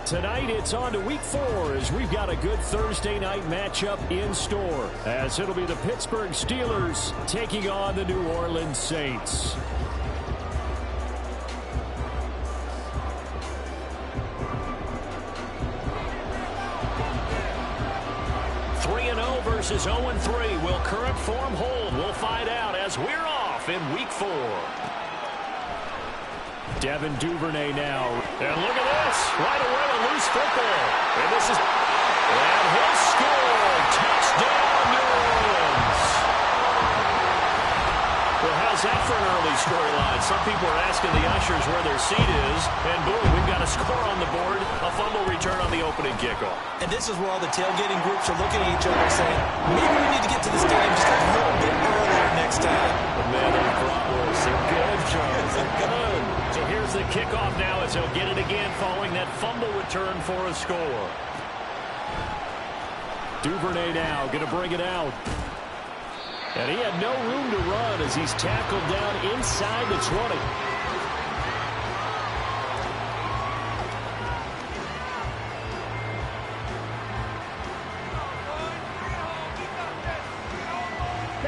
Tonight, it's on to Week 4 as we've got a good Thursday night matchup in store, as it'll be the Pittsburgh Steelers taking on the New Orleans Saints. 3-0 versus 0-3. Will current form hold? We'll find out as we're off in Week 4. Devin Duvernay now. And look at this. Right away, a loose football. And this is... And he'll score. Touchdown, New Orleans. Well, how's that for an early storyline? Some people are asking the ushers where their seat is. And boom, we've got a score on the board. A fumble return on the opening kickoff. And this is where all the tailgating groups are looking at each other saying, maybe we need to get to the stadium just a little bit earlier next time. But man, those bratwursts are good, Charles. They're good. So here's the kickoff now as he'll get it again following that fumble return for a score. Duvernay now going to bring it out. And he had no room to run as he's tackled down inside the 20.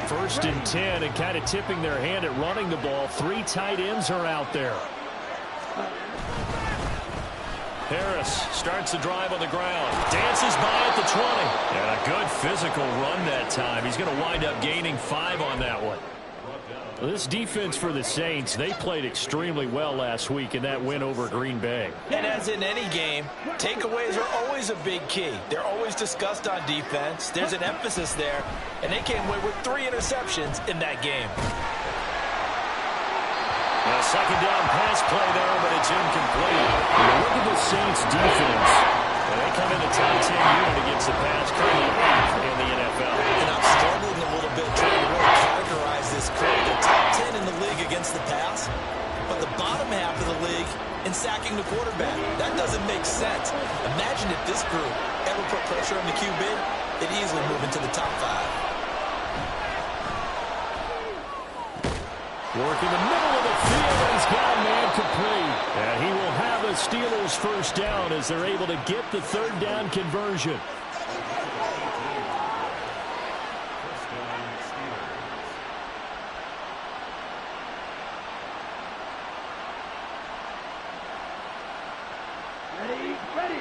First and 10, and kind of tipping their hand at running the ball. 3 tight ends are out there. Harris starts the drive on the ground. Dances by at the 20. And a good physical run that time. He's going to wind up gaining 5 on that one. This defense for the Saints, they played extremely well last week in that win over Green Bay. And as in any game, takeaways are always a big key. They're always discussed on defense. There's an emphasis there, and they came away with 3 interceptions in that game. A second down pass play there, but it's incomplete. Look at the Saints defense. And they come in the top 10 unit against the pass, currently 8th in the NFL. And I'm struggling a little bit trying to really categorize this crew. The top 10 in the league against the pass, but the bottom half of the league in sacking the quarterback. That doesn't make sense. Imagine if this group ever put pressure on the QB, they'd easily move into the top 5. Work in the middle of the field, and he's got a man complete. And he will have the Steelers first down as they're able to get the third down conversion. Ready.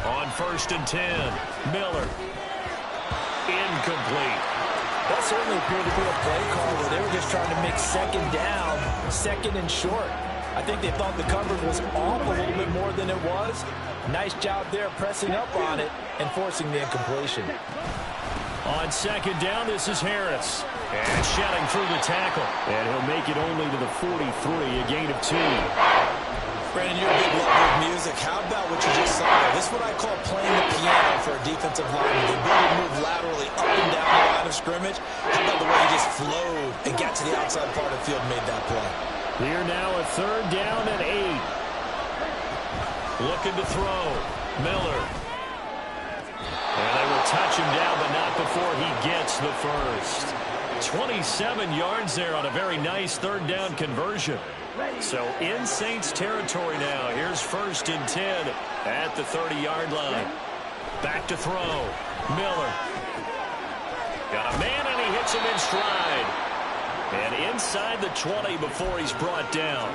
On first and 10, Miller. Incomplete. That certainly appeared to be a play call where they were just trying to make second down, second and short. I think they thought the coverage was off a little bit more than it was. Nice job there pressing up on it and forcing the incompletion. On second down, this is Harris. And shedding through the tackle. And he'll make it only to the 43, a gain of 2. Brandon, you're a big lover of music. How about what you just saw there? This is what I call playing the piano for a defensive lineman. The ability to move laterally up and down the line of scrimmage. How about the way he just flowed and got to the outside part of the field and made that play? Here now a third down and 8. Looking to throw. Miller. And they will touch him down, but not before he gets the first. 27 yards there on a very nice third down conversion. So in Saints territory now. Here's first and 10 at the 30-yard line. Back to throw. Miller. Got a man, and he hits him in stride. And inside the 20 before he's brought down.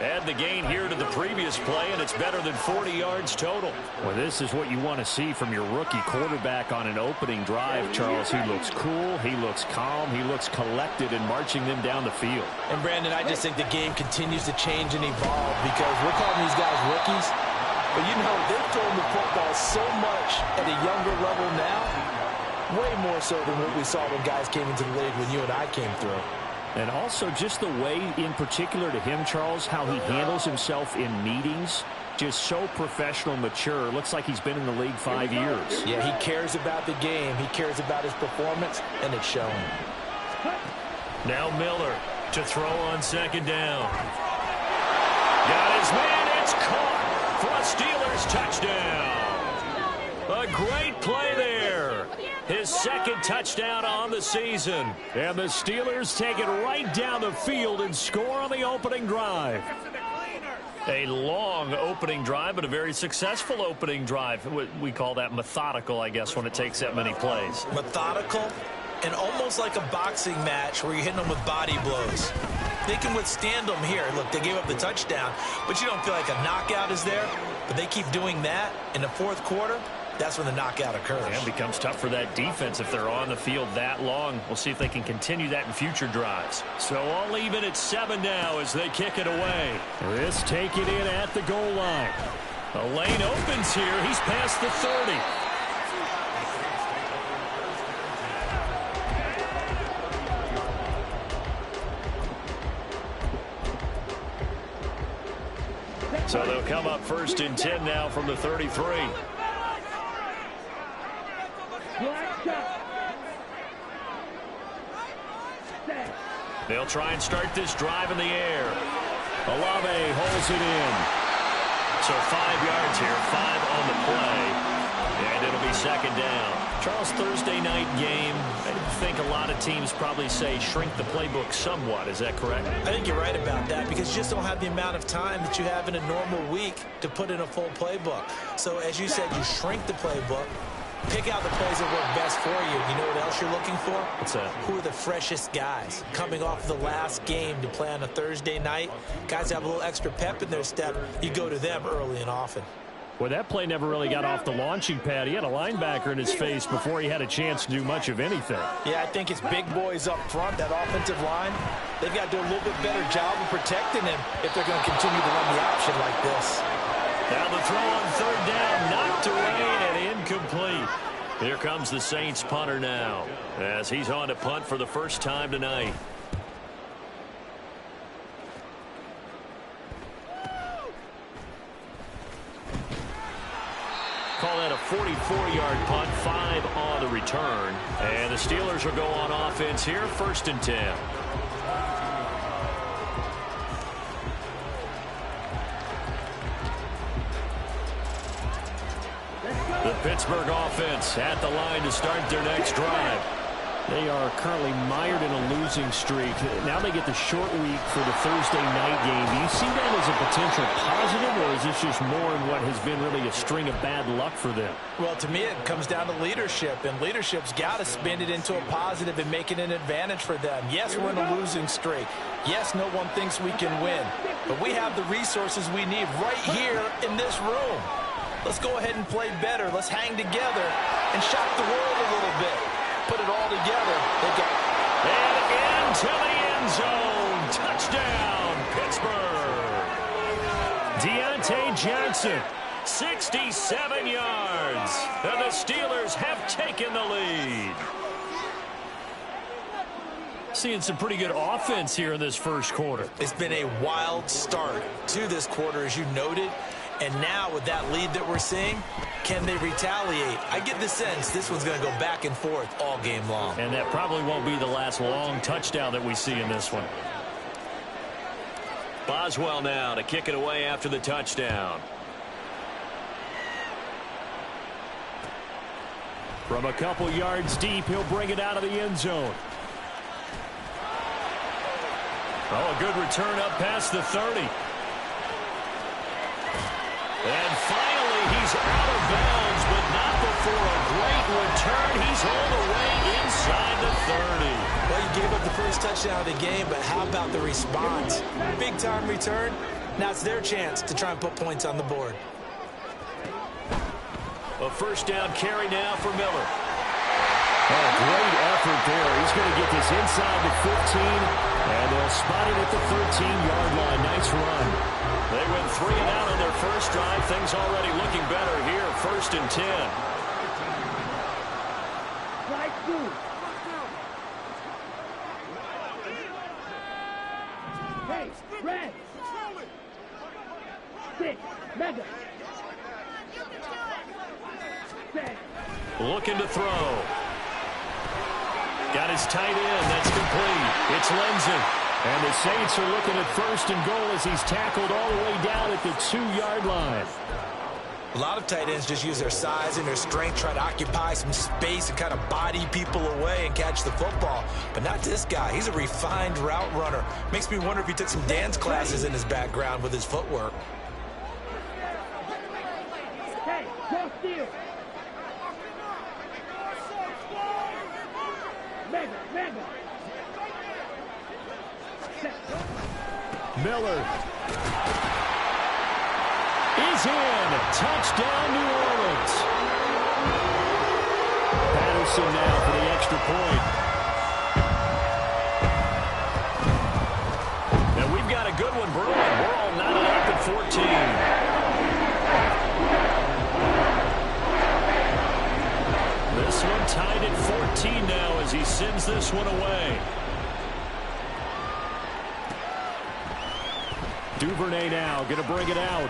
Add the gain here to the previous play, and it's better than 40 yards total. Well, this is what you want to see from your rookie quarterback on an opening drive, Charles. He looks cool, he looks calm, he looks collected in marching them down the field. And, Brandon, I just think the game continues to change and evolve because we're calling these guys rookies. But, you know, they've thrown the football so much at a younger level now, way more so than what we saw when guys came into the league when you and I came through. And also just the way, in particular to him, Charles, how he handles himself in meetings. Just so professional, mature. Looks like he's been in the league 5 years. Yeah, he cares about the game. He cares about his performance, and it's showing. Now Miller to throw on second down. Got his man. It's caught for a Steelers touchdown. A great play there. His second touchdown on the season. And the Steelers take it right down the field and score on the opening drive. A long opening drive, but a very successful opening drive. We call that methodical, I guess, when it takes that many plays. Methodical and almost like a boxing match where you're hitting them with body blows. They can withstand them here. Look, they gave up the touchdown, but you don't feel like a knockout is there. But they keep doing that in the fourth quarter. That's when the knockout occurs. And it becomes tough for that defense if they're on the field that long. We'll see if they can continue that in future drives. So all even at 7 now as they kick it away. This take it in at the goal line. A lane opens here. He's past the 30. So they'll come up 1st and 10 now from the 33. They'll try and start this drive in the air. Olave holds it in. So 5 yards here, 5 on the play. And it'll be 2nd down. Charles, Thursday night game, I think a lot of teams probably say shrink the playbook somewhat. Is that correct? I think you're right about that because you just don't have the amount of time that you have in a normal week to put in a full playbook. So as you said, you shrink the playbook. Pick out the plays that work best for you. You know what else you're looking for? What's that? Who are the freshest guys coming off the last game to play on a Thursday night? Guys have a little extra pep in their step. You go to them early and often. Well, that play never really got off the launching pad. He had a linebacker in his face before he had a chance to do much of anything. Yeah, I think it's big boys up front, that offensive line. They've got to do a little bit better job of protecting him if they're going to continue to run the option like this. Now the throw on 3rd down, knocked away and incomplete. Here comes the Saints punter now as he's on to punt for the first time tonight. Call that a 44-yard punt, 5 on the return. And the Steelers will go on offense here, 1st and 10. The Pittsburgh offense at the line to start their next drive. They are currently mired in a losing streak. Now they get the short week for the Thursday night game. Do you see that as a potential positive, or is this just more in what has been really a string of bad luck for them? Well, to me, it comes down to leadership, and leadership's got to spin it into a positive and make it an advantage for them. Yes, we're in a losing streak. Yes, no one thinks we can win, but we have the resources we need right here in this room. Let's go ahead and play better. Let's hang together and shock the world a little bit. Put it all together. And again to the end zone. Touchdown, Pittsburgh. Deontay Johnson, 67 yards. And the Steelers have taken the lead. Seeing some pretty good offense here in this first quarter. It's been a wild start to this quarter, as you noted. And now with that lead that we're seeing, can they retaliate? I get the sense this one's going to go back and forth all game long. And that probably won't be the last long touchdown that we see in this one. Boswell now to kick it away after the touchdown. From a couple yards deep, he'll bring it out of the end zone. Oh, a good return up past the 30. And finally, he's out of bounds, but not before a great return. He's all the way inside the 30. Well, you gave up the first touchdown of the game, but how about the response? Big-time return. Now it's their chance to try and put points on the board. A first down carry now for Miller. Oh, great effort there. He's going to get this inside the 15, and they'll spot it at the 13-yard line. Nice run. They went 3 and out on their first drive. Things already looking better here. 1st and 10. Hey, red. 6, mega. Looking to throw. Got his tight end. That's complete. It's Lenzen. And the Saints are looking at 1st and goal as he's tackled all the way down at the 2-yard line. A lot of tight ends just use their size and their strength, try to occupy some space and kind of body people away and catch the football. But not this guy. He's a refined route runner. Makes me wonder if he took some dance classes in his background with his footwork. Hey, cross field. Mega. Miller is in. Touchdown, New Orleans. Patterson now for the extra point. And we've got a good one brewing. We're all knotted up at 14. This one tied at 14 now as he sends this one away. Duvernay now going to bring it out.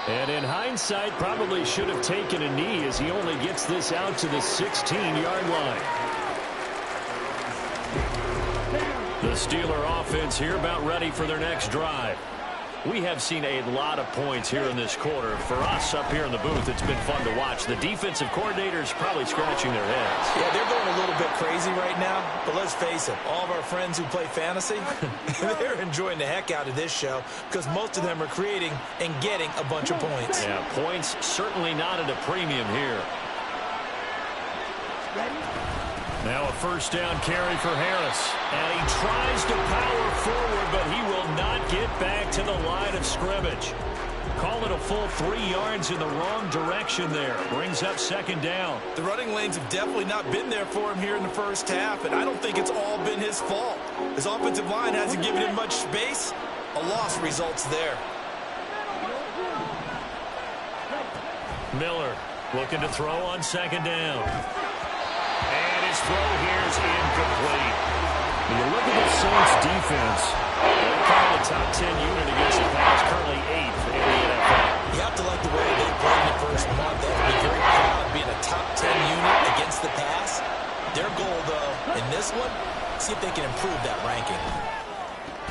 And in hindsight, probably should have taken a knee as he only gets this out to the 16-yard line. The Steeler offense here about ready for their next drive. We have seen a lot of points here in this quarter. For us up here in the booth, it's been fun to watch. The defensive coordinators probably scratching their heads. Yeah, they're going a little bit crazy right now. But let's face it, all of our friends who play fantasy, they're enjoying the heck out of this show because most of them are creating and getting a bunch of points. Yeah, points certainly not at a premium here. Now a first down carry for Harris. And he tries to power forward, but he will not get back to the line of scrimmage. Call it a full 3 yards in the wrong direction there. Brings up second down. The running lanes have definitely not been there for him here in the first half, and I don't think it's all been his fault. His offensive line hasn't given him much space. A loss results there. Miller looking to throw on second down. And his throw here is incomplete. When you look at the Saints defense, they're kind of a top 10 unit against the pass, currently 8th in the NFL. You have to like the way they played in the first month. They have to be very proud of being a top 10 unit against the pass. Their goal, though, in this one, see if they can improve that ranking.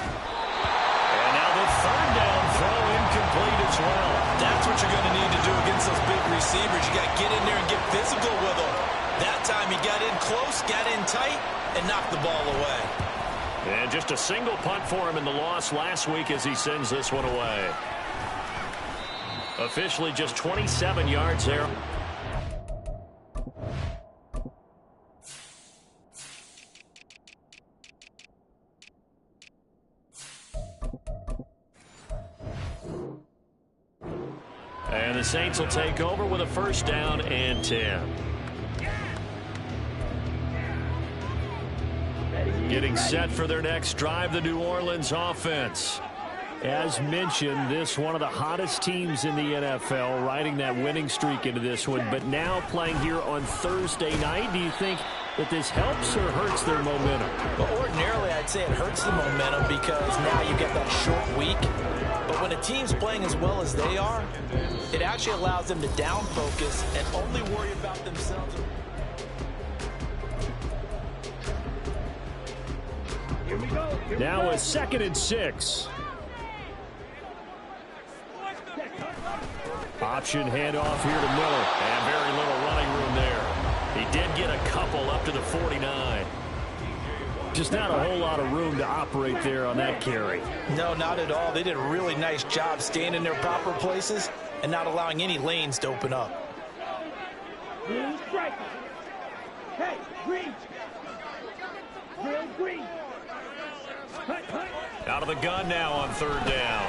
And now the third down throw incomplete as well. That's what you're going to need to do against those big receivers. You got to get in there and get physical with them. That time he got in close, got in tight, and knocked the ball away. And just a single punt for him in the loss last week as he sends this one away. Officially just 27 yards there. And the Saints will take over with a first down and 10. Getting set for their next drive, the New Orleans offense. As mentioned, this one of the hottest teams in the NFL, riding that winning streak into this one, but now playing here on Thursday night. Do you think that this helps or hurts their momentum? Well, ordinarily, I'd say it hurts the momentum because now you get that short week. But when a team's playing as well as they are, it actually allows them to down focus and only worry about themselves. Here we go. Now a 2nd and 6. Option handoff here to Miller. And very little running room there. He did get a couple up to the 49. Just not a whole lot of room to operate there on that carry. No, not at all. They did a really nice job staying in their proper places and not allowing any lanes to open up. Blue striker. Hey, green. Real green. Out of the gun now on third down.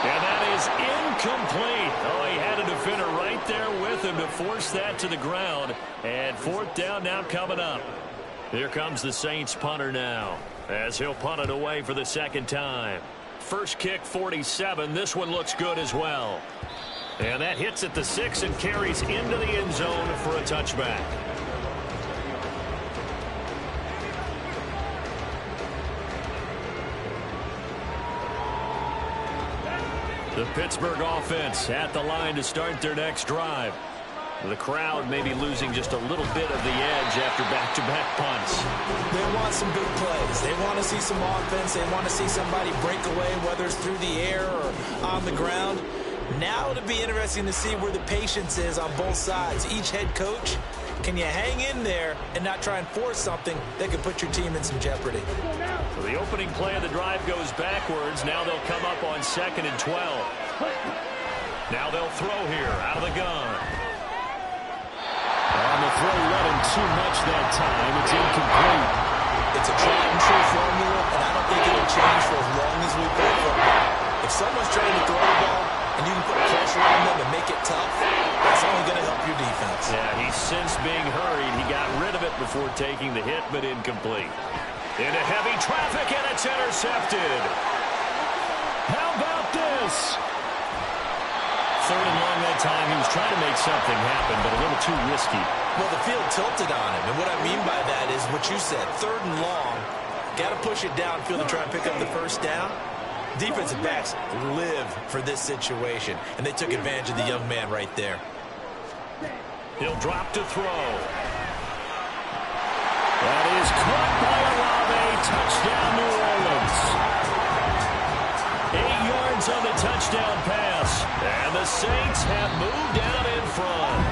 And that is incomplete. Oh, he had a defender right there with him to force that to the ground. And fourth down now coming up. Here comes the Saints punter now as he'll punt it away for the second time. First kick 47. This one looks good as well. And that hits at the 6 and carries into the end zone for a touchback. The Pittsburgh offense at the line to start their next drive. The crowd maybe losing just a little bit of the edge after back-to-back punts. They want some big plays. They want to see some offense. They want to see somebody break away, whether it's through the air or on the ground. Now it'll be interesting to see where the patience is on both sides. Each head coach, can you hang in there and not try and force something that could put your team in some jeopardy? So the opening play of the drive goes backwards. Now they'll come up on 2nd and 12. Now they'll throw here out of the gun. On the throw, let him too much that time. It's incomplete. It's a tried and true formula, and I don't think it'll change for as long as we play football. If someone's trying to throw the ball and you can put pressure on them and make it tough, that's only going to help your defense. Yeah, he's since being hurried. He got rid of it before taking the hit, but incomplete. Into heavy traffic, and it's intercepted. How about this? 3rd and long that time. He was trying to make something happen, but a little too risky. Well, the field tilted on him, and what I mean by that is what you said, 3rd and long. Got to push it downfield and try and pick up the first down. Defensive backs live for this situation, and they took advantage of the young man right there. He'll drop to throw. That is caught by Olave. Touchdown, New Orleans. 8 yards on the touchdown pass. And the Saints have moved out in front.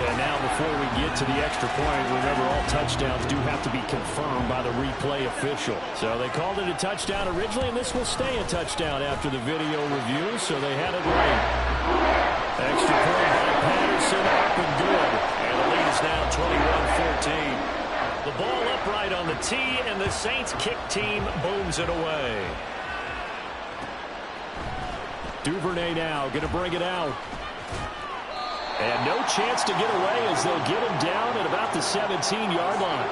And now before we get to the extra point, remember all touchdowns do have to be confirmed by the replay official. So they called it a touchdown originally, and this will stay a touchdown after the video review, so they had it right. Extra point by Patterson, up and good. And the lead is now 21-14. The ball upright on the tee, and the Saints kick team booms it away. Duvernay now going to bring it out. And no chance to get away as they'll get him down at about the 17-yard line.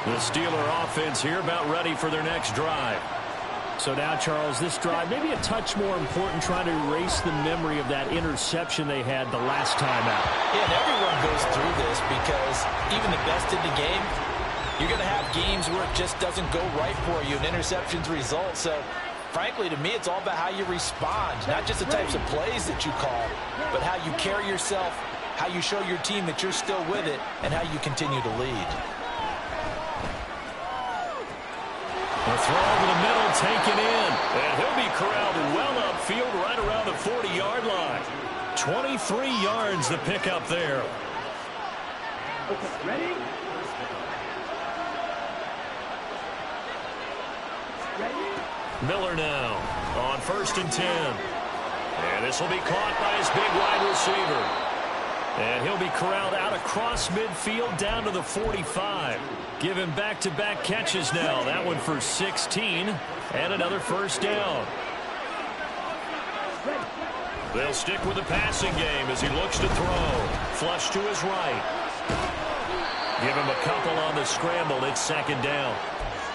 The Steeler offense here about ready for their next drive. So now, Charles, this drive maybe a touch more important, trying to erase the memory of that interception they had the last time out. Yeah, and everyone goes through this because even the best in the game, you're going to have games where it just doesn't go right for you, and interceptions result. So, frankly, to me, it's all about how you respond, not just the types of plays that you call, but how you carry yourself, how you show your team that you're still with it, and how you continue to lead. The throw over the middle, taken in. And he'll be corralled well upfield right around the 40-yard line. 23 yards the pickup there. Okay, ready? Miller now on 1st and 10. And this will be caught by his big wide receiver. And he'll be corralled out across midfield down to the 45. Given back-to-back catches now. That one for 16 and another first down. They'll stick with the passing game as he looks to throw. Flush to his right. Give him a couple on the scramble. It's 2nd down.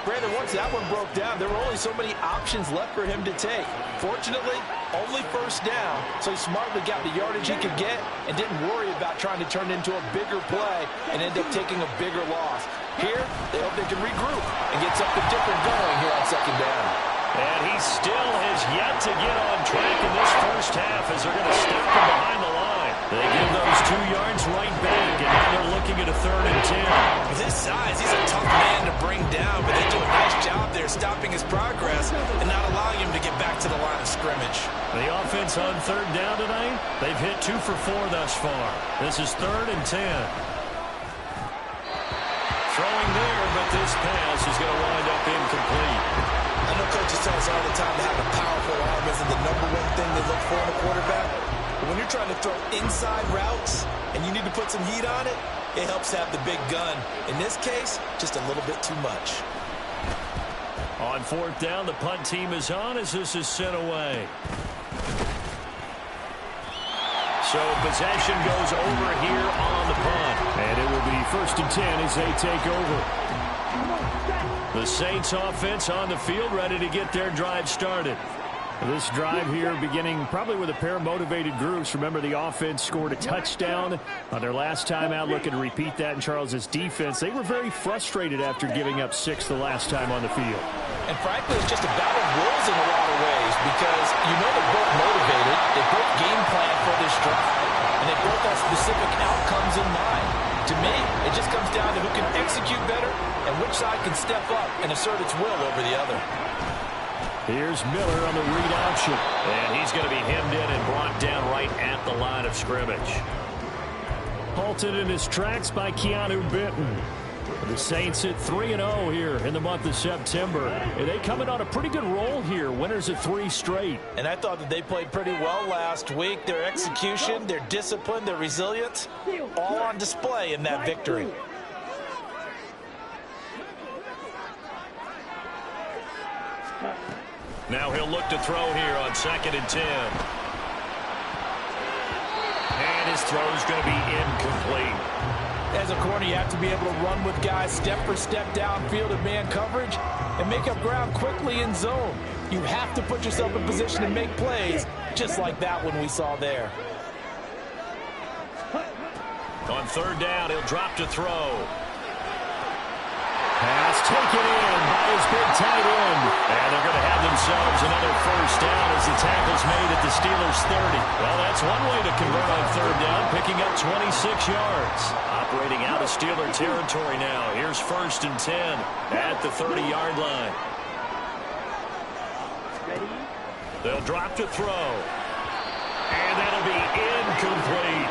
Brandon, once that one broke down, there were only so many options left for him to take. Fortunately, only first down, so he smartly got the yardage he could get and didn't worry about trying to turn it into a bigger play and end up taking a bigger loss. Here, they hope they can regroup and get something different going here on 2nd down. And he still has yet to get on track in this first half as they're going to stop him behind the line. They give those 2 yards right back, and now they're looking at a 3rd and 10. With his size, he's a tough man to bring down, but they do a nice job there stopping his progress and not allowing him to get back to the line of scrimmage. The offense on 3rd down tonight, they've hit 2 for 4 thus far. This is 3rd and 10. Throwing there, but this pass is going to wind up incomplete. I know coaches tell us all the time that having a powerful arm isn't the #1 thing they look for in a quarterback. But when you're trying to throw inside routes and you need to put some heat on it, it helps have the big gun. In this case, just a little bit too much. On 4th down, the punt team is on as this is sent away. So possession goes over here on the punt. And it will be 1st and 10 as they take over. The Saints offense on the field ready to get their drive started. This drive here beginning probably with a pair of motivated groups. Remember, the offense scored a touchdown on their last time out. Looking to repeat that in Charles's defense. They were very frustrated after giving up 6 the last time on the field. And frankly, it's just a battle of wills in a lot of ways because you know they're both motivated. They both game plan for this drive, and they both have specific outcomes in mind. To me, it just comes down to who can execute better and which side can step up and assert its will over the other. Here's Miller on the read option. And he's going to be hemmed in and brought down right at the line of scrimmage. Halted in his tracks by Keanu Benton. The Saints at 3-0 here in the month of September. And they come in on a pretty good roll here. Winners of 3 straight. And I thought that they played pretty well last week. Their execution, their discipline, their resilience, all on display in that victory. Now he'll look to throw here on 2nd and 10. And his throw is going to be incomplete. As a corner, you have to be able to run with guys step for step downfield in man coverage and make up ground quickly in zone. You have to put yourself in position to make plays, just like that one we saw there. On 3rd down, he'll drop to throw. Pass taken in by his big tight end. And they're going to have themselves another 1st down as the tackle's made at the Steelers' 30. Well, that's one way to convert on 3rd down, picking up 26 yards. Operating out of Steeler territory now. Here's 1st and 10 at the 30-yard line. They'll drop to throw. And that'll be incomplete.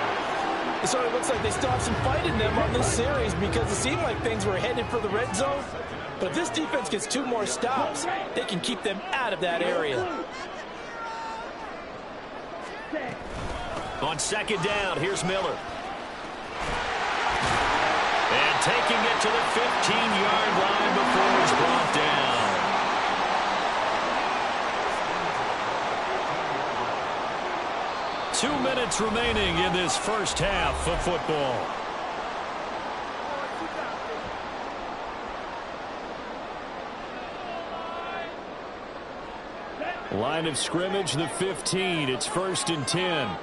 It sort of looks like they still have some fight in them on this series because it seemed like things were headed for the red zone. But if this defense gets 2 more stops, they can keep them out of that area. On 2nd down, here's Miller. And taking it to the 15-yard line before it's brought down. Two minutes remaining in this first half of football. Line of scrimmage, the 15. It's 1st and 10.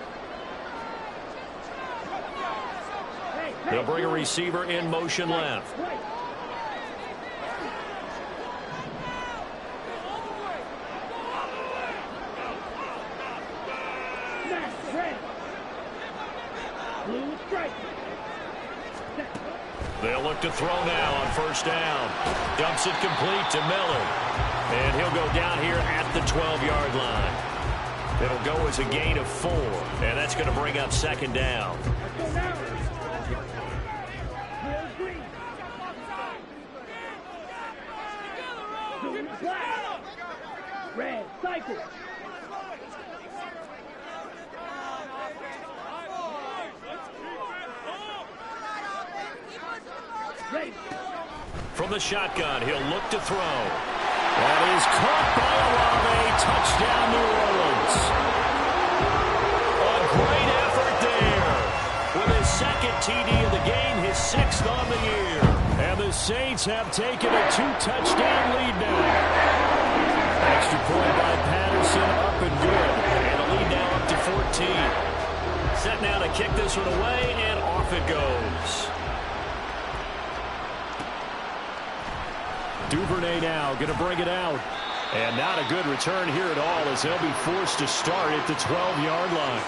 They'll bring a receiver in motion left. They'll look to throw now on 1st down. Dumps it complete to Miller. And he'll go down here at the 12-yard line. It'll go as a gain of 4. And that's going to bring up 2nd down. Red, cycle. From the shotgun, he'll look to throw. That is caught by Olave. Touchdown, New Orleans. A great effort there. With his 2nd TD of the game, his 6th on the year. And the Saints have taken a 2-touchdown lead now. Extra point by Patterson, up and good. And a lead now up to 14. Set now to kick this one away, and off it goes. Duvernay now going to bring it out. And not a good return here at all as they'll be forced to start at the 12-yard line.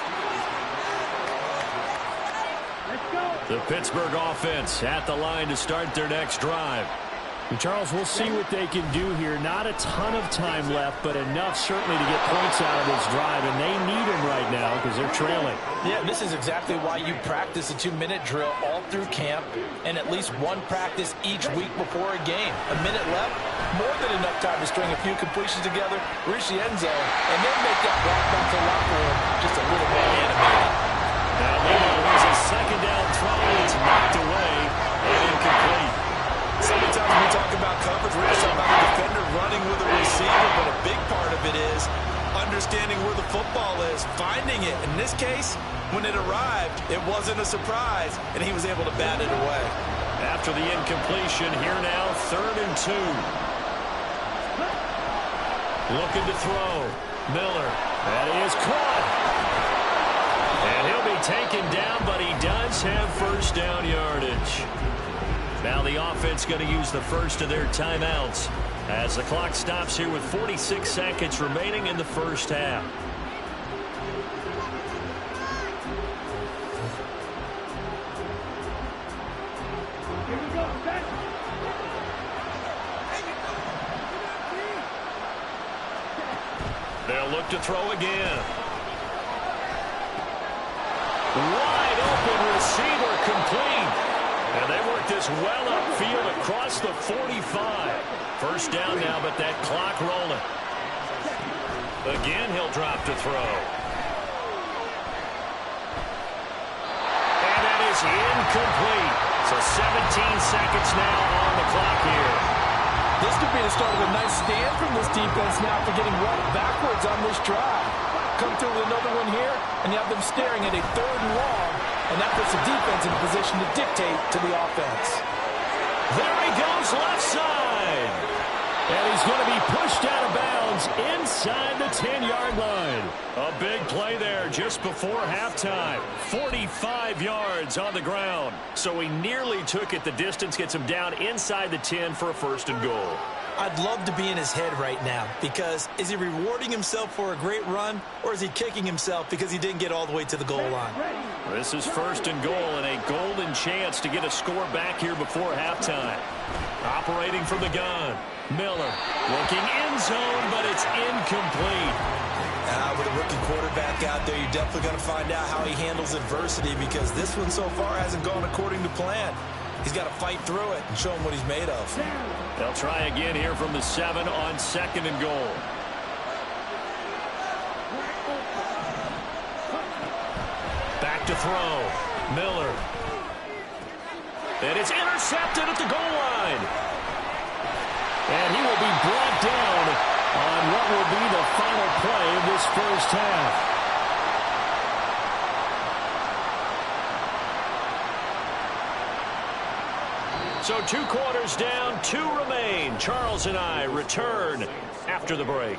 The Pittsburgh offense at the line to start their next drive. And Charles, we'll see what they can do here. Not a ton of time left, but enough certainly to get points out of this drive. And they need them right now because they're trailing. Yeah, this is exactly why you practice a 2-minute drill all through camp and at least one practice each week before a game. A minute left, more than enough time to string a few completions together, reach the end zone, and then make that walk back to the locker room just a little more animated. Now Leno has a 2nd down throw. It's knocked away and incomplete. Sometimes we talk about coverage, we're just talking about the defender running with a receiver, but a big part of it is understanding where the football is, finding it. In this case, when it arrived, it wasn't a surprise, and he was able to bat it away. After the incompletion, here now, 3rd and 2. Looking to throw. Miller. That is caught. And he'll be taken down, but he does have 1st down yardage. Now the offense going to use the first of their timeouts as the clock stops here with 46 seconds remaining in the first half. They'll look to throw again. Wide open receiver complete. And they work this well upfield across the 45. First down now, but that clock rolling. Again, he'll drop to throw. And that is incomplete. So 17 seconds now on the clock here. This could be the start of a nice stand from this defense now for getting right backwards on this drive. Come through with another one here, and you have them staring at a 3rd and long, and that puts the defense in a position to dictate to the offense. There he goes, left side. And he's going to be pushed out of bounds inside the 10-yard line. A big play there just before halftime. 45 yards on the ground. So he nearly took it the distance, gets him down inside the 10 for a 1st and goal. I'd love to be in his head right now because is he rewarding himself for a great run or is he kicking himself because he didn't get all the way to the goal line? This is 1st and goal and a golden chance to get a score back here before halftime. Operating from the gun. Miller looking end zone, but it's incomplete. With a rookie quarterback out there, you're definitely going to find out how he handles adversity because this one so far hasn't gone according to plan. He's got to fight through it and show him what he's made of. They'll try again here from the 7 on 2nd and goal. Back to throw. Miller. And it's intercepted at the goal line. And he will be brought down on what will be the final play of this first half. So 2 quarters down, 2 remain. Charles and I return after the break.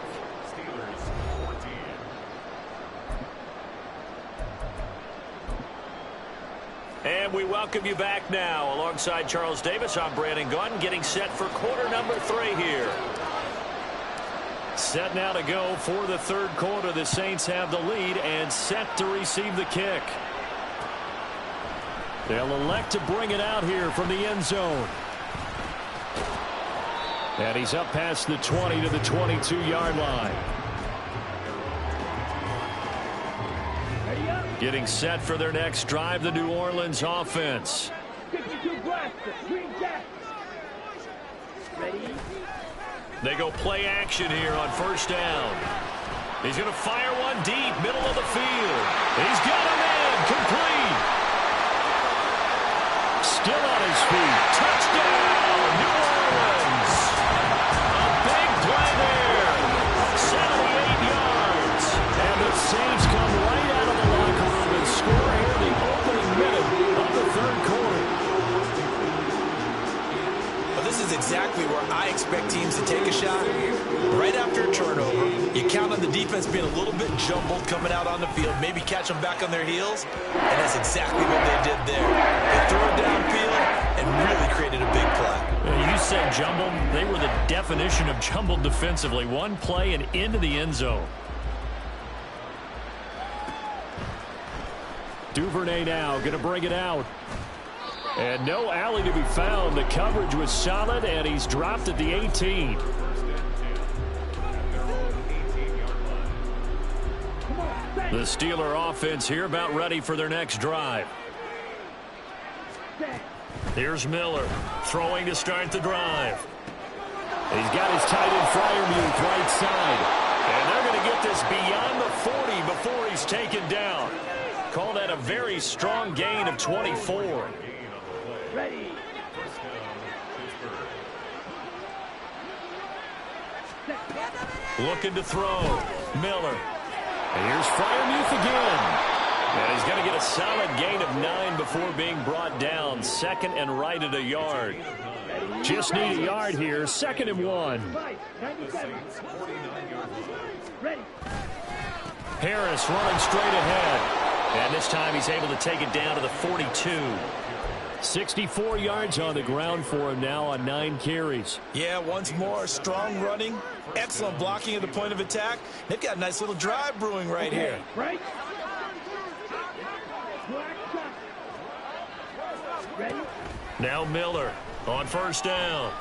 And we welcome you back now. Alongside Charles Davis, I'm Brandon Gunn, getting set for quarter number 3 here. Set now to go for the 3rd quarter. The Saints have the lead and set to receive the kick. They'll elect to bring it out here from the end zone. And he's up past the 20 to the 22-yard line. Getting set for their next drive, the New Orleans offense. 52 blaster, green jacket. Ready? They go play action here on 1st down. He's going to fire one deep, middle of the field. He's got him in, complete. Still on his feet. Touchdown, New Orleans. A big play there. 78 yards. And the Saints come right out of the locker room and score here the opening minute of the 3rd quarter. Well, this is exactly where I expect teams to take a shot. Right after a turnover, you count on the defense being a little bit jumbled coming out on the field, maybe catch them back on their heels, and that's exactly what they did there. They threw it downfield and really created a big play. You said jumbled. They were the definition of jumbled defensively. One play and into the end zone. Duvernay now going to bring it out. And no alley to be found. The coverage was solid, and he's dropped at the 18. The Steeler offense here about ready for their next drive. Here's Miller throwing to start the drive. He's got his tight end Freiermuth right side. And they're going to get this beyond the 40 before he's taken down. Call that a very strong gain of 24. Ready. Looking to throw. Miller. And here's Freiermuth again. And he's going to get a solid gain of 9 before being brought down. 2nd and right at a yard. Just need a yard here. 2nd and 1. Ready. Harris running straight ahead. And this time he's able to take it down to the 42. 64 yards on the ground for him now on 9 carries. Yeah, once more, strong running, excellent blocking at the point of attack. They've got a nice little drive brewing right here. Right. Ready. Now Miller on 1st down.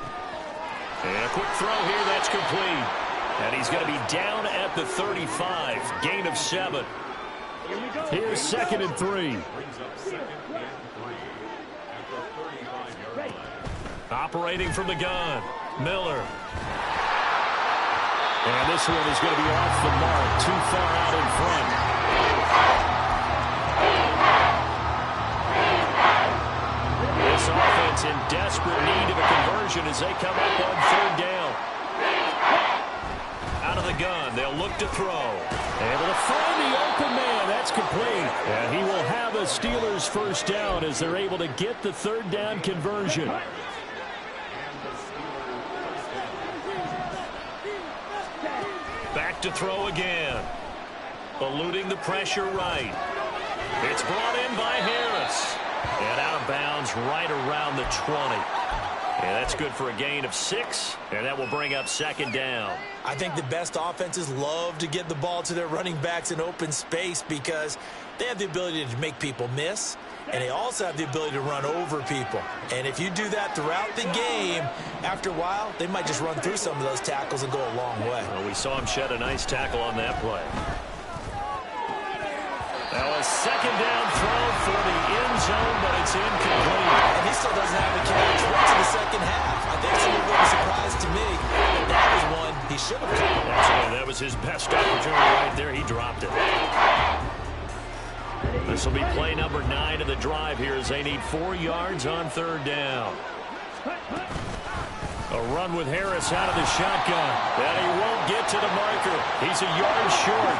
And a quick throw here, that's complete. And he's going to be down at the 35. Gain of 7. Here's 2nd and 3. Operating from the gun, Miller. And this one is going to be off the mark, too far out in front. This offense in desperate need of a conversion as they come up on 3rd down. Out of the gun, they'll look to throw. Able to find the open man. That's complete. And he will have a Steelers 1st down as they're able to get the 3rd down conversion. Back to throw again. Eluding the pressure right. It's brought in by Harris. And out of bounds right around the 20. And that's good for a gain of 6. And that will bring up 2nd down. I think the best offenses love to get the ball to their running backs in open space because they have the ability to make people miss. And they also have the ability to run over people. And if you do that throughout the game, after a while, they might just run through some of those tackles and go a long way. Well, we saw him shed a nice tackle on that play. Now a 2nd down throw for the end zone, but it's incomplete. And he still doesn't have a catch right to the 2nd half. I think it's a little bit of a surprise to me. But that was one he should have caught. Absolutely, that was his best opportunity right there. He dropped it. This will be play number 9 of the drive here as they need 4 yards on 3rd down. A run with Harris out of the shotgun. And he won't get to the marker. He's a yard short.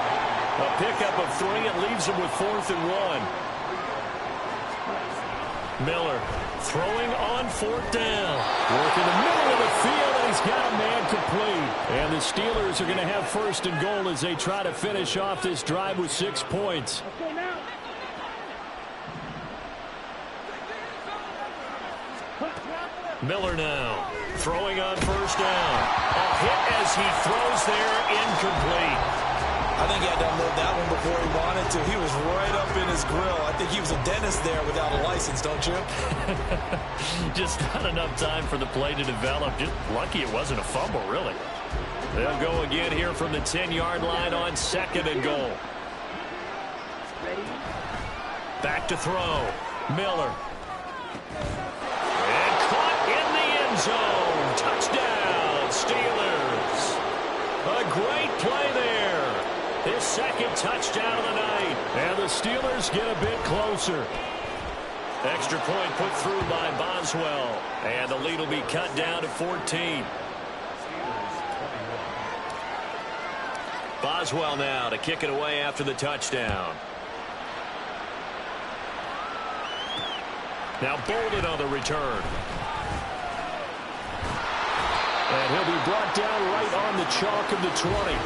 A pickup of 3 and leaves him with 4th and 1. Miller throwing on 4th down. Work in the middle of the field, and he's got a man complete. And the Steelers are going to have 1st and goal as they try to finish off this drive with 6 points. Miller now throwing on 1st down. A hit as he throws there, incomplete. I think he had to unload that one before he wanted to. He was right up in his grill. I think he was a dentist there without a license, don't you? Just not enough time for the play to develop. Just lucky it wasn't a fumble, really. They'll go again here from the 10-yard line on 2nd and goal. Back to throw. Miller. And caught in the end zone. Touchdown, Steelers. A great play there. His 2nd touchdown of the night. And the Steelers get a bit closer. Extra point put through by Boswell. And the lead will be cut down to 14. Boswell now to kick it away after the touchdown. Now Bolden on the return. And he'll be brought down right on the chalk of the 20.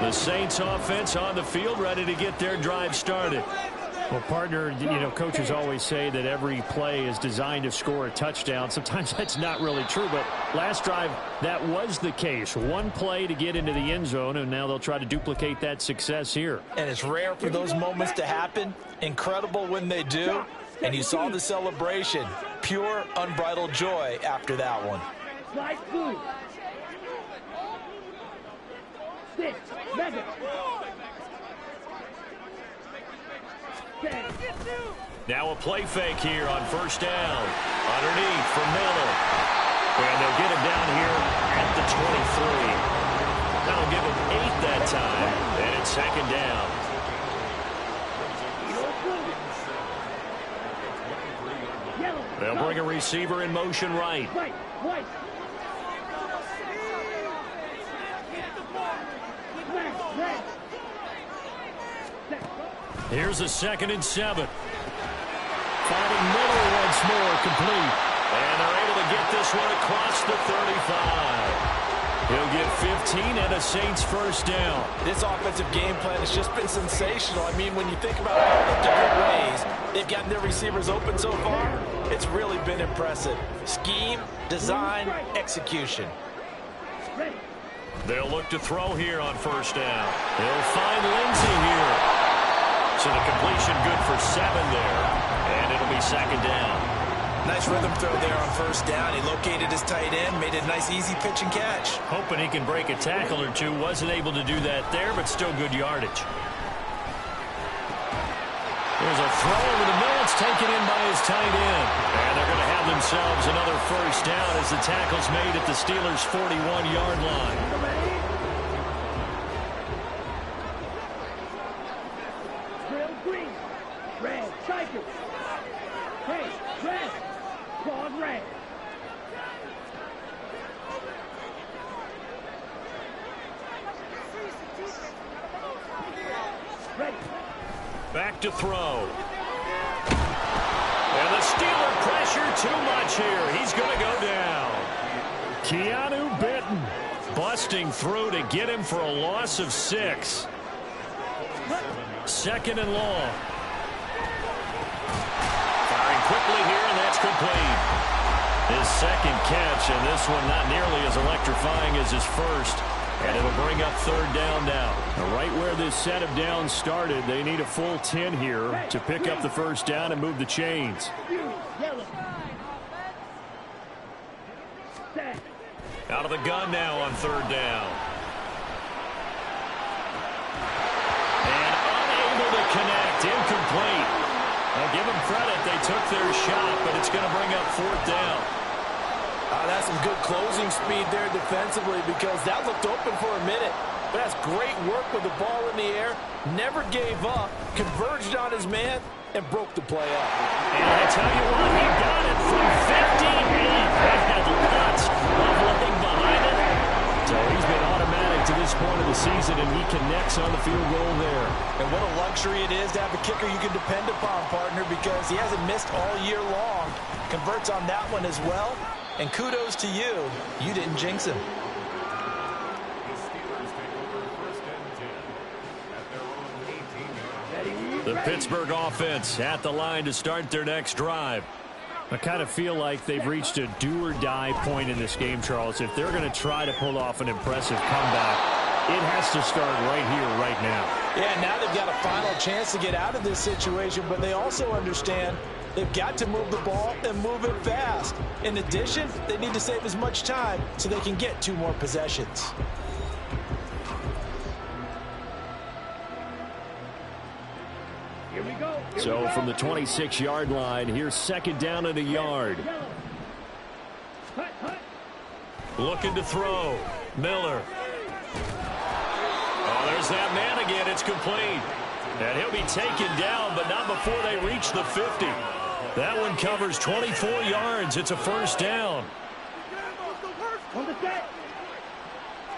The Saints offense on the field ready to get their drive started. Well, partner, coaches always say that every play is designed to score a touchdown. Sometimes that's not really true, but last drive, that was the case. One play to get into the end zone, and now they'll try to duplicate that success here. And it's rare for those moments to happen. Incredible when they do. And you saw the celebration. Pure, unbridled joy after that one. Slide through. 6, 7. Now a play fake here on 1st down. Underneath for Miller. And they'll get him down here at the 23. That'll give him 8 that time. And it's 2nd down. They'll bring a receiver in motion right. White. Here's a 2nd and 7. Finding Miller once more, complete. And they're able to get this one across the 35. He'll get 15 and a Saints 1st down. This offensive game plan has just been sensational. I mean, when you think about all the different ways they've gotten their receivers open so far, it's really been impressive. Scheme, design, execution. They'll look to throw here on 1st down. They'll find Lindsey here. So the completion good for 7 there. And it'll be 2nd down. Nice rhythm throw there on first down. He located his tight end, made it a nice easy pitch and catch. Hoping he can break a tackle or two. Wasn't able to do that there, but still good yardage. There's a throw over the middle. It's taken in by his tight end. And they're going to have themselves another first down as the tackle's made at the Steelers' 41-yard line. Drill green. Red. Striker. Hey, red. Claude red. Ready. Back to throw. And the Steeler pressure too much here. He's going to go down. Keanu Benton busting through to get him for a loss of 6. Second and long. Firing quickly here, and that's complete. His second catch, and this one not nearly as electrifying as his first. And it'll bring up third down now. Right where this set of downs started, they need a full 10 here to pick up the first down and move the chains. Yellow. Set. Out of the gun now on third down. And unable to connect. Incomplete. I'll give them credit. They took their shot, but it's going to bring up fourth down. That's some good closing speed there defensively because that looked open for a minute. But that's great work with the ball in the air. Never gave up. Converged on his man and broke the play up. And I tell you what, he got it from 58. That had lots of looking behind it. So he's been automatic to this point of the season, and he connects on the field goal there. And what a luxury it is to have a kicker you can depend upon, partner, because he hasn't missed all year long. Converts on that one as well. And kudos to you. You didn't jinx him. The Pittsburgh offense at the line to start their next drive. I kind of feel like they've reached a do-or-die point in this game, Charles. If they're going to try to pull off an impressive comeback, it has to start right here, right now. Yeah, now they've got a final chance to get out of this situation, but they also understand they've got to move the ball and move it fast. In addition, they need to save as much time so they can get 2 more possessions. Here we go. So from the 26-yard line, here's second down and a yard. Hut, hut. Looking to throw. Miller. Oh, there's that man again. It's complete. And he'll be taken down, but not before they reach the 50. That one covers 24 yards. It's a first down. On the set.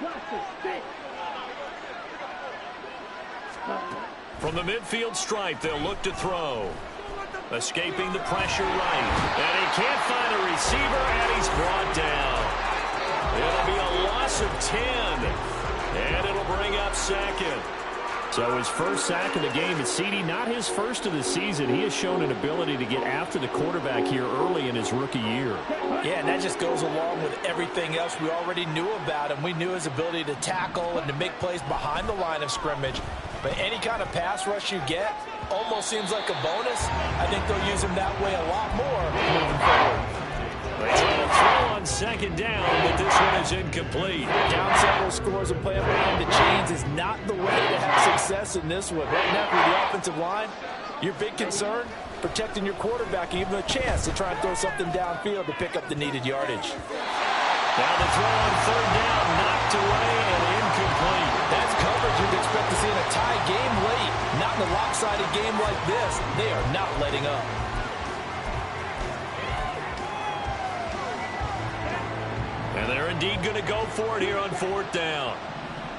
Watch it. Sit. From the midfield stripe, they'll look to throw. Escaping the pressure right. And he can't find a receiver, and he's brought down. It'll be a loss of 10. And it'll bring up second. So his first sack of the game is CD, not his first of the season. He has shown an ability to get after the quarterback here early in his rookie year. Yeah, and that just goes along with everything else we already knew about him. We knew his ability to tackle and to make plays behind the line of scrimmage. But any kind of pass rush you get almost seems like a bonus. I think they'll use him that way a lot more moving forward. They try to throw on second down, but this one is incomplete. Down several scores and playing behind the chains is not the way to have success in this one. Right now, with the offensive line, your big concern, protecting your quarterback, even a chance to try and throw something downfield to pick up the needed yardage. Now the throw on third down, knocked away and incomplete. That's coverage you'd expect to see in a tie game late. Not in a lopsided game like this. They are not letting up. And they're indeed going to go for it here on fourth down.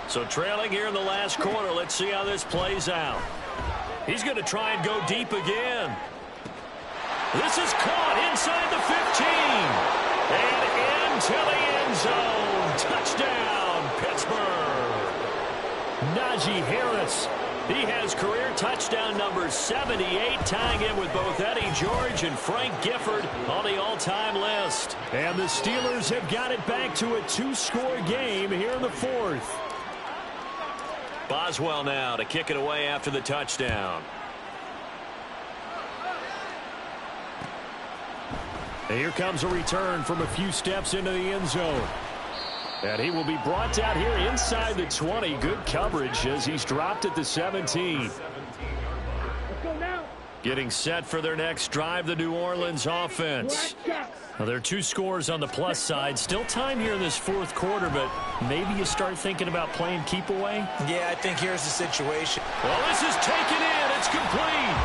So trailing here in the last quarter. Let's see how this plays out. He's going to try and go deep again. This is caught inside the 15. And into the end zone. Touchdown, Pittsburgh. Najee Harris. He has career touchdown number 78, tying him with both Eddie George and Frank Gifford on the all-time list. And the Steelers have got it back to a 2-score game here in the fourth. Boswell now to kick it away after the touchdown. And here comes a return from a few steps into the end zone. And he will be brought down here inside the 20. Good coverage as he's dropped at the 17. Let's go now. Getting set for their next drive, the New Orleans offense. Now, there are 2 scores on the plus side. Still time here in this fourth quarter, but maybe you start thinking about playing keep away? Yeah, I think here's the situation. Well, this is taken in. It's complete.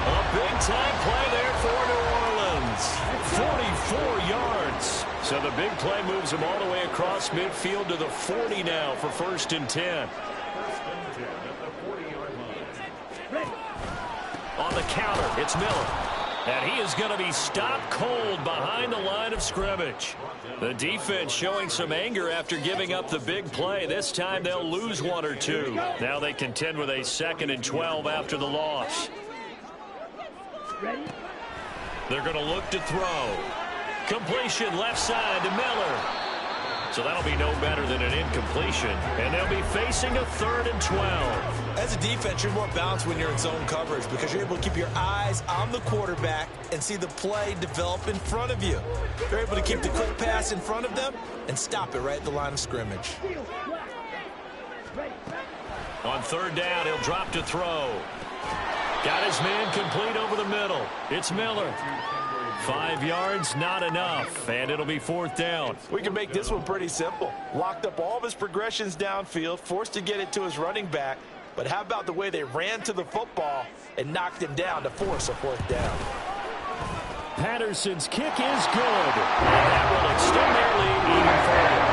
A big-time play there for New Orleans. 44 yards. So the big play moves him all the way across midfield to the 40 now for 1st and 10. On the counter, it's Miller. And he is going to be stopped cold behind the line of scrimmage. The defense showing some anger after giving up the big play. This time they'll lose 1 or 2. Now they contend with a 2nd and 12 after the loss. Ready? They're going to look to throw. Completion left side to Miller. So that'll be no better than an incompletion. And they'll be facing a 3rd and 12. As a defense, you're more balanced when you're in zone coverage because you're able to keep your eyes on the quarterback and see the play develop in front of you. You're able to keep the quick pass in front of them and stop it right at the line of scrimmage. On 3rd down, he'll drop to throw. Got his man complete over the middle. It's Miller. 5 yards, not enough, and it'll be 4th down. We can make this one pretty simple. Locked up all of his progressions downfield, forced to get it to his running back. But how about the way they ran to the football and knocked him down to force a 4th down? Patterson's kick is good. And that will extend their lead even further.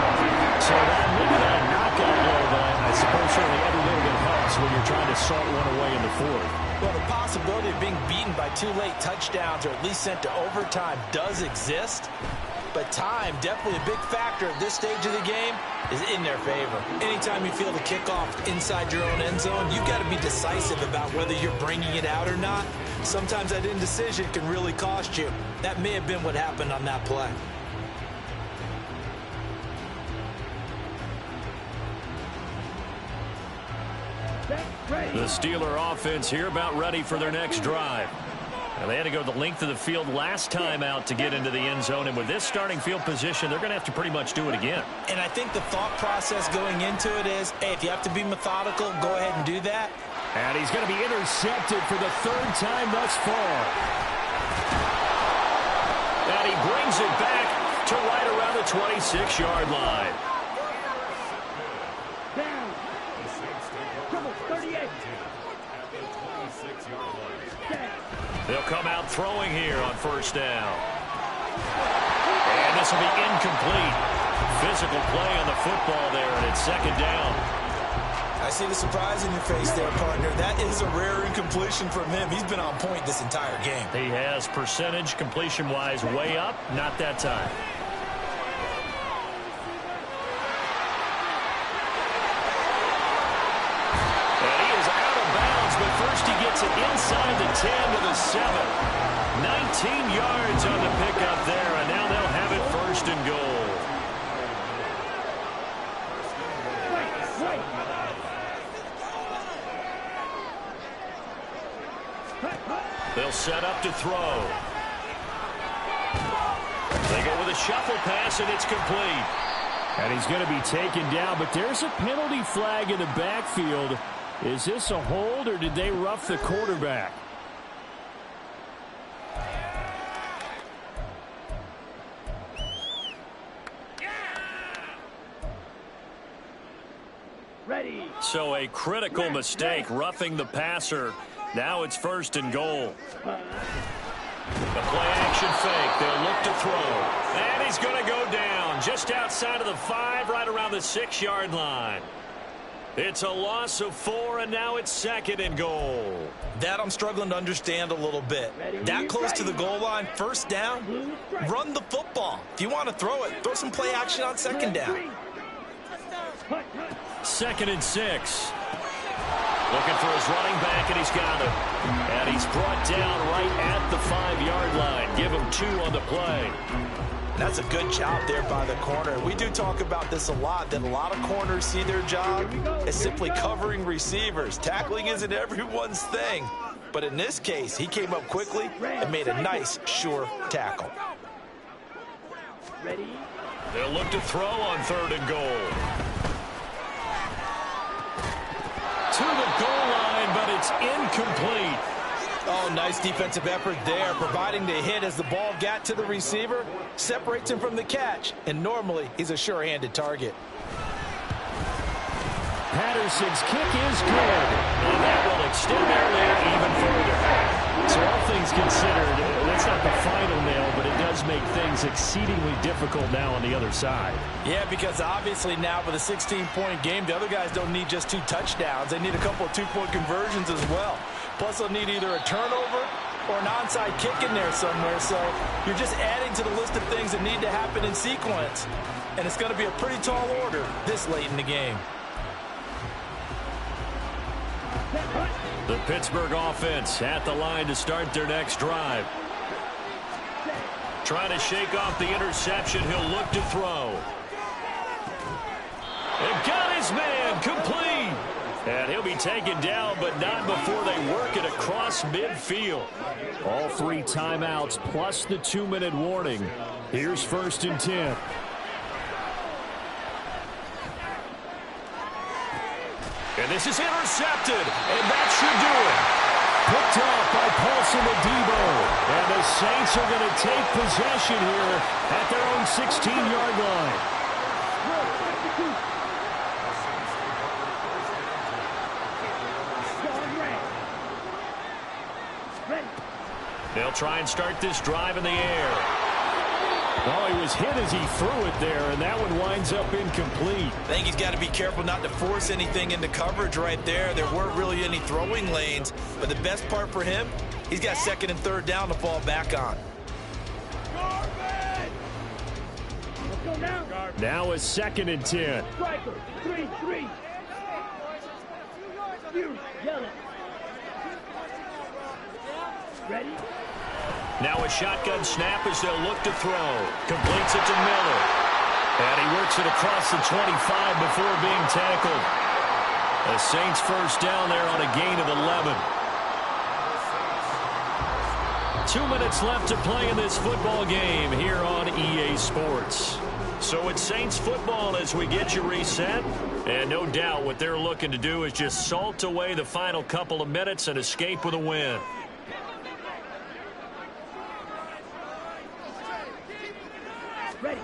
So maybe that knockout blow, but I suppose certainly every little bit helps when you're trying to salt one away in the 4th. Well, the possibility of being beaten by 2 late touchdowns or at least sent to overtime does exist. But time, definitely a big factor at this stage of the game, is in their favor. Anytime you feel the kickoff inside your own end zone, you've got to be decisive about whether you're bringing it out or not. Sometimes that indecision can really cost you. That may have been what happened on that play. The Steeler offense here about ready for their next drive. Now, they had to go the length of the field last time out to get into the end zone, and with this starting field position, they're going to have to pretty much do it again. And I think the thought process going into it is, hey, if you have to be methodical, go ahead and do that. And he's going to be intercepted for the 3rd time thus far. And he brings it back to right around the 26-yard line. Down. Trouble, 38. They'll come out throwing here on 1st down. And this will be incomplete. Physical play on the football there, and it's 2nd down. I see the surprise in your face there, partner. That is a rare incompletion from him. He's been on point this entire game. He has percentage completion-wise way up, not that time. But first he gets it inside the 10 to the 7. 19 yards on the pickup there, and now they'll have it 1st and goal. They'll set up to throw. They go with a shuffle pass, and it's complete. And he's going to be taken down, but there's a penalty flag in the backfield. Is this a hold, or did they rough the quarterback? Ready. So a critical mistake, roughing the passer. Now it's 1st and goal. The play-action fake. They'll look to throw. And he's going to go down just outside of the 5, right around the 6-yard line. It's a loss of 4, and now it's 2nd and goal. That I'm struggling to understand a little bit. That close to the goal line, 1st down, run the football. If you want to throw it, throw some play action on 2nd down. 2nd and 6. Looking for his running back, and he's got it. And he's brought down right at the 5-yard line. Give him 2 on the play. That's a good job there by the corner. We do talk about this a lot, that a lot of corners see their job as simply covering receivers. Tackling isn't everyone's thing. But in this case, he came up quickly and made a nice, sure tackle. Ready? They'll look to throw on 3rd and goal. To the goal line, but it's incomplete. Oh, nice defensive effort there, providing the hit as the ball got to the receiver, separates him from the catch, and normally he's a sure-handed target. Patterson's kick is good, and that will extend their lead even further. So all things considered, that's not the final nail, but it does make things exceedingly difficult now on the other side. Yeah, because obviously now with a 16-point game, the other guys don't need just 2 touchdowns. They need a couple of 2-point conversions as well. Plus, they'll need either a turnover or an onside kick in there somewhere. So you're just adding to the list of things that need to happen in sequence. And it's going to be a pretty tall order this late in the game. The Pittsburgh offense at the line to start their next drive. Trying to shake off the interception. He'll look to throw. And got his man complete. And he'll be taken down, but not before they work it across midfield. All 3 timeouts plus the 2-minute warning. Here's 1st and 10. And this is intercepted, and that should do it. Picked off by Paulson Adebo. And the Saints are going to take possession here at their own 16-yard line. They'll try and start this drive in the air. Well, he was hit as he threw it there, and that one winds up incomplete. I think he's got to be careful not to force anything into coverage right there. There weren't really any throwing lanes, but the best part for him, he's got 2nd and 3rd down to fall back on. Now a 2nd and 10. Striker, 3-3. Yell it. Ready? Now a shotgun snap as they'll look to throw. Completes it to Miller. And he works it across the 25 before being tackled. The Saints first down there on a gain of 11. 2 minutes left to play in this football game here on EA Sports. So it's Saints football as we get you reset. And no doubt what they're looking to do is just salt away the final couple of minutes and escape with a win. Ready.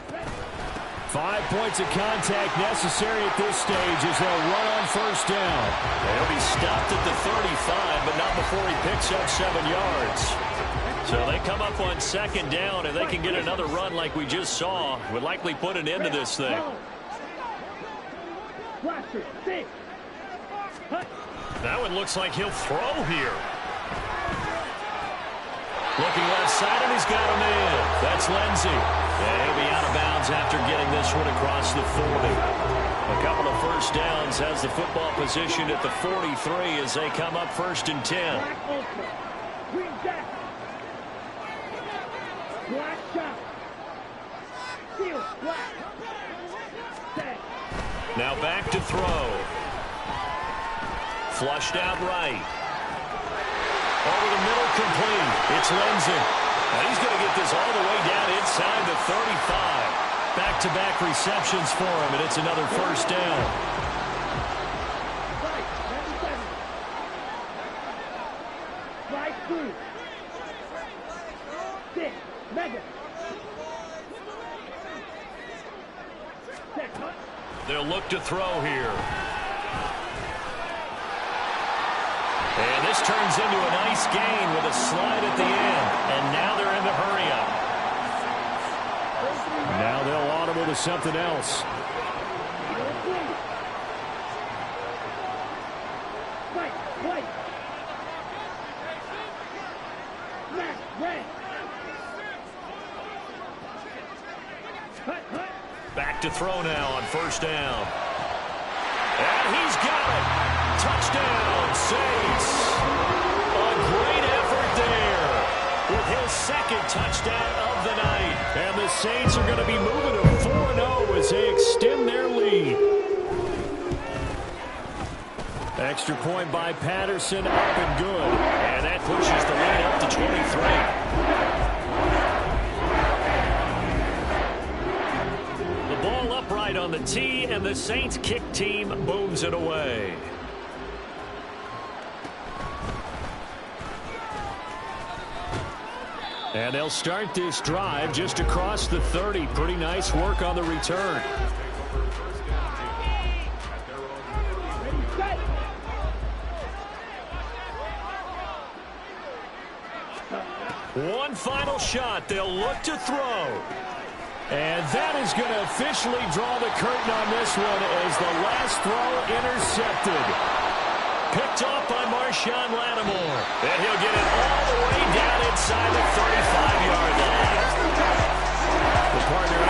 5 points of contact necessary at this stage as they'll run on 1st down. He'll be stopped at the 35, but not before he picks up 7 yards. So they come up on 2nd down, and they can get another run like we just saw. Would likely put an end to this thing. That one looks like he'll throw here. Looking left side, and he's got a man. That's Lindsey. And he'll be out of bounds after getting this one across the 40. A couple of 1st downs has the football positioned at the 43 as they come up 1st and 10. Black shot. Field, black. Now back to throw. Flushed out right. Over the middle, complete. It's Lindsey. And he's going to get this all the way down inside the 35. Back-to-back receptions for him, and it's another 1st down. Right through. 6. Mega. They'll look to throw here. And this turns into a nice gain with a slide at the end. And now they're in the hurry-up. Now they'll audible to something else. Back to throw now on 1st down. And he's got it. Touchdown, Saints. A great effort there with his 2nd touchdown of the night. And the Saints are going to be moving to 4-0 as they extend their lead. Extra point by Patterson, up and good. And that pushes the lead up to 23. on the tee, and the Saints kick team booms it away. And they'll start this drive just across the 30. Pretty nice work on the return. One final shot. They'll look to throw. And that is going to officially draw the curtain on this one as the last throw intercepted. Picked off by Marshawn Lattimore. And he'll get it all the way down inside the 35-yard line. The partner